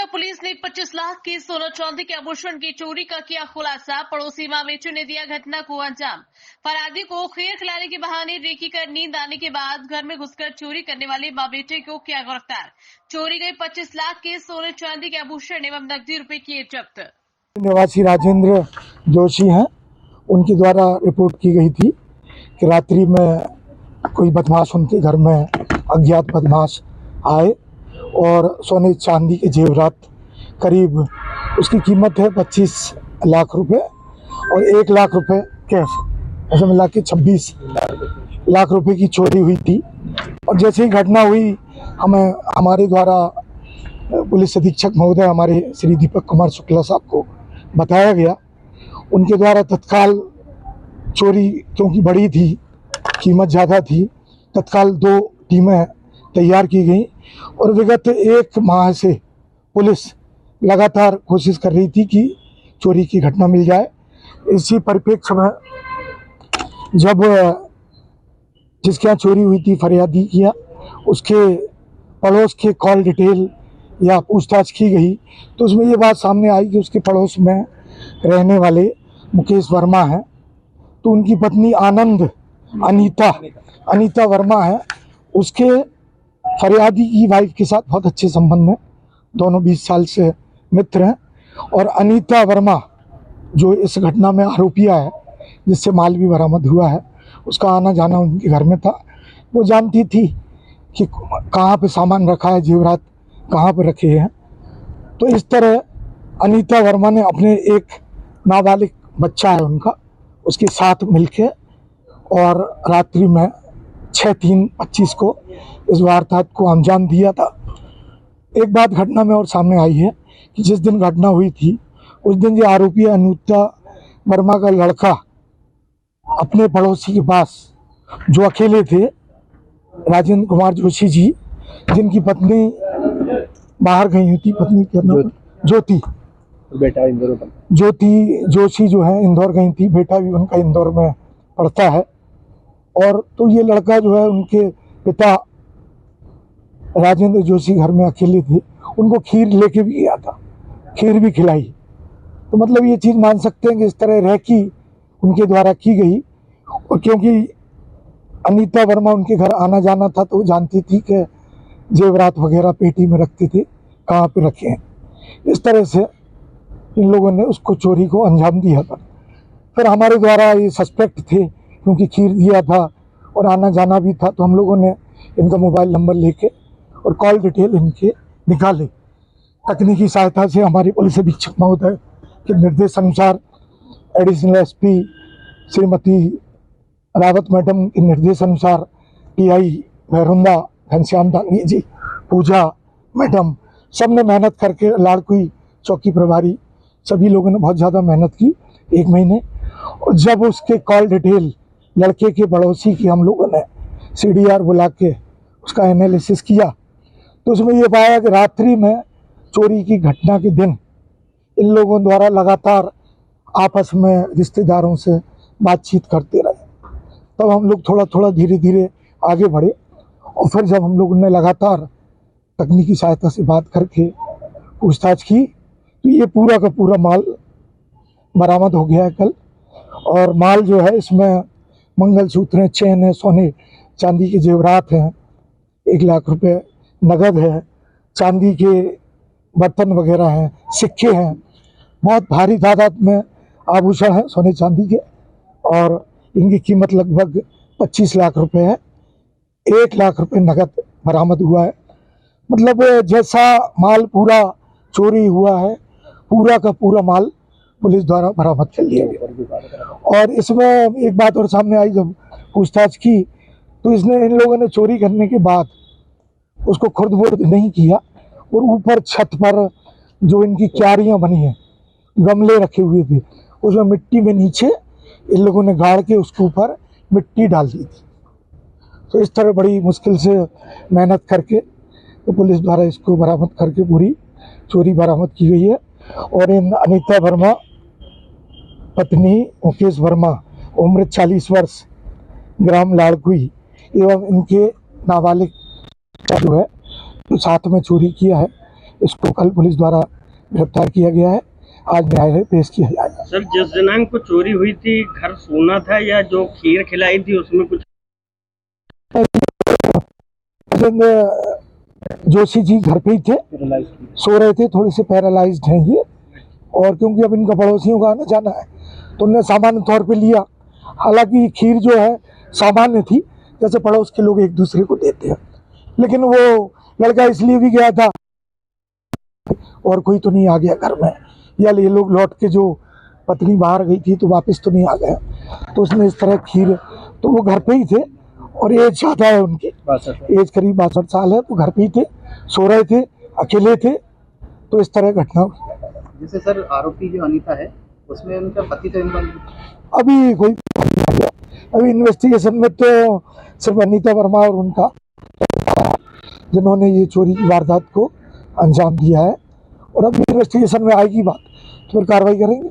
Police ने 25 लाख के सोना चांदी के आभूषण की चोरी का किया खुलासा। पड़ोसी मां बेटे ने दिया घटना को अंजाम। फरादी को खीर खिलाने के बहाने रेकी कर नींद आने के बाद घर में घुसकर चोरी करने वाले मां बेटे को किया गिरफ्तार। चोरी गए 25 लाख के सोने चांदी के आभूषण एवं नकदी रुपए किए जब्त। निवासी राजेंद्र जोशी हैं, उनके द्वारा रिपोर्ट की गई थी कि रात्रि में कोई बदमाश उनके घर में अज्ञात बदमाश आए और सोने चांदी के जेवरात करीब उसकी कीमत है 25 लाख रुपए और 1 लाख रुपए कैश, ऐसे मिला के 26 लाख रुपए की चोरी हुई थी। और जैसे ही घटना हुई हमें हमारे द्वारा पुलिस अधीक्षक महोदय हमारे श्री दीपक कुमार शुक्ला साहब को बताया गया। उनके द्वारा तत्काल चोरी क्योंकि बड़ी थी, कीमत ज़्यादा थी, तत्काल 2 टीमें तैयार की गई और विगत 1 माह से पुलिस लगातार कोशिश कर रही थी कि चोरी की घटना मिल जाए। इसी परिप्रेक्ष्य में जब जिसके यहाँ चोरी हुई थी फरियादी किया, उसके पड़ोस के कॉल डिटेल या पूछताछ की गई तो उसमें ये बात सामने आई कि उसके पड़ोस में रहने वाले मुकेश वर्मा हैं, तो उनकी पत्नी अनीता वर्मा है, उसके फरियादी की वाइफ के साथ बहुत अच्छे संबंध हैं, दोनों 20 साल से मित्र हैं। और अनीता वर्मा जो इस घटना में आरोपिया है, जिससे माल भी बरामद हुआ है, उसका आना जाना उनके घर में था। वो जानती थी कि कहाँ पे सामान रखा है, जेवरात कहाँ पर रखे हैं। तो इस तरह अनीता वर्मा ने अपने एक नाबालिग बच्चा है उनका, उसके साथ मिलके और रात्रि में 6/3/25 को इस वारदात को अंजाम दिया था। एक बात घटना में और सामने आई है कि जिस दिन घटना हुई थी उस दिन जो आरोपी अनीता वर्मा का लड़का अपने पड़ोसी के पास जो अकेले थे, राजेंद्र कुमार जोशी जी, जिनकी पत्नी बाहर गई हुई थी, पत्नी क्या नाम, ज्योति जोशी जो है इंदौर गई थी, बेटा भी उनका इंदौर में पढ़ता है। और तो ये लड़का जो है उनके पिता राजेंद्र जोशी घर में अकेले थे, उनको खीर लेके भी गया था, खीर भी खिलाई। तो मतलब ये चीज़ मान सकते हैं कि इस तरह रेकी उनके द्वारा की गई। और क्योंकि अनीता वर्मा उनके घर आना जाना था तो वो जानती थी कि जेवरात वगैरह पेटी में रखते थे, कहाँ पे रखे हैं। इस तरह से इन लोगों ने उसको चोरी को अंजाम दिया था। फिर हमारे द्वारा ये सस्पेक्ट थे, क्योंकि खीर दिया था और आना जाना भी था, तो हम लोगों ने इनका मोबाइल नंबर लेके और कॉल डिटेल इनके निकाले। तकनीकी सहायता से हमारे पुलिस अधीक्षक महोदय के निर्देश अनुसार additional SP Shrimati Rawat madam के निर्देश अनुसार PI भैरुंदा घनश्याम दांगी जी, पूजा मैडम, सब ने मेहनत करके, लाड़कुई चौकी प्रभारी, सभी लोगों ने बहुत ज़्यादा मेहनत की 1 महीने। और जब उसके कॉल डिटेल लड़के के पड़ोसी की हम लोगों ने CDR बुला के उसका एनालिसिस किया तो उसमें ये पाया कि रात्रि में चोरी की घटना के दिन इन लोगों द्वारा लगातार आपस में रिश्तेदारों से बातचीत करते रहे। तब हम लोग थोड़ा थोड़ा धीरे धीरे आगे बढ़े और फिर जब हम लोगों ने लगातार तकनीकी सहायता से बात करके पूछताछ की तो ये पूरा का पूरा माल बरामद हो गया है कल। और माल जो है इसमें मंगलसूत्र हैं, चेन है, सोने चांदी के जेवरात हैं, 1 लाख रुपए नगद है, चांदी के बर्तन वगैरह हैं, सिक्के हैं, बहुत भारी तादाद में आभूषण हैं सोने चांदी के और इनकी कीमत लगभग 25 लाख रुपए है। 1 लाख रुपए नगद बरामद हुआ है। मतलब जैसा माल पूरा चोरी हुआ है, पूरा का पूरा माल पुलिस द्वारा बरामद कर लिया गया। और इसमें एक बात और सामने आई, जब पूछताछ की तो इसने इन लोगों ने चोरी करने के बाद उसको खुर्द-बुर्द नहीं किया और ऊपर छत पर जो इनकी क्यारियां बनी हैं, गमले रखे हुए थे, उसमें मिट्टी में नीचे इन लोगों ने गाड़ के उसके ऊपर मिट्टी डाल दी थी। तो इस तरह बड़ी मुश्किल से मेहनत करके तो पुलिस द्वारा इसको बरामद करके पूरी चोरी बरामद की गई है। और इन अनीता वर्मा पत्नी मुकेश वर्मा, उम्र 40 वर्ष, ग्राम लाड़कुई, एवं इनके नाबालिग जो है तो साथ में चोरी किया है। इसको कल पुलिस द्वारा गिरफ्तार किया गया है। आज न्यायालय पेश किया जाएगा। सर, जिस दिनांक को चोरी हुई थी, घर सोना था या जो खीर खिलाई थी उसमें कुछ? जोशी जी घर पे ही थे, सो रहे थे, थोड़े से पैरालाइज्ड हैं ये, और क्योंकि अब इनका पड़ोसियों का आना जाना है तो उन्होंने सामान्य तौर पे लिया। हालांकि खीर जो है सामान्य थी, जैसे पड़ोस के लोग एक दूसरे को देते हैं, लेकिन वो लड़का इसलिए भी गया था और कोई तो नहीं आ गया घर में, या ये लोग लौट के, जो पत्नी बाहर गई थी तो वापस तो नहीं आ गया, तो उसने इस तरह खीर, तो वो घर पे ही थे और एज ज़्यादा है उनकी, एज करीब 62 साल है, तो घर पे ही थे, सो रहे थे, अकेले थे, तो इस तरह घटना हुई। जैसे सर आरोपी जो अनीता है उसमें उनका पति तो अभी कोई अभी इन्वेस्टिगेशन में तो सिर्फ अनीता वर्मा और उनका, जिन्होंने ये चोरी की वारदात को अंजाम दिया है, और अब इन्वेस्टिगेशन में आएगी बात तो फिर कार्रवाई करेंगे।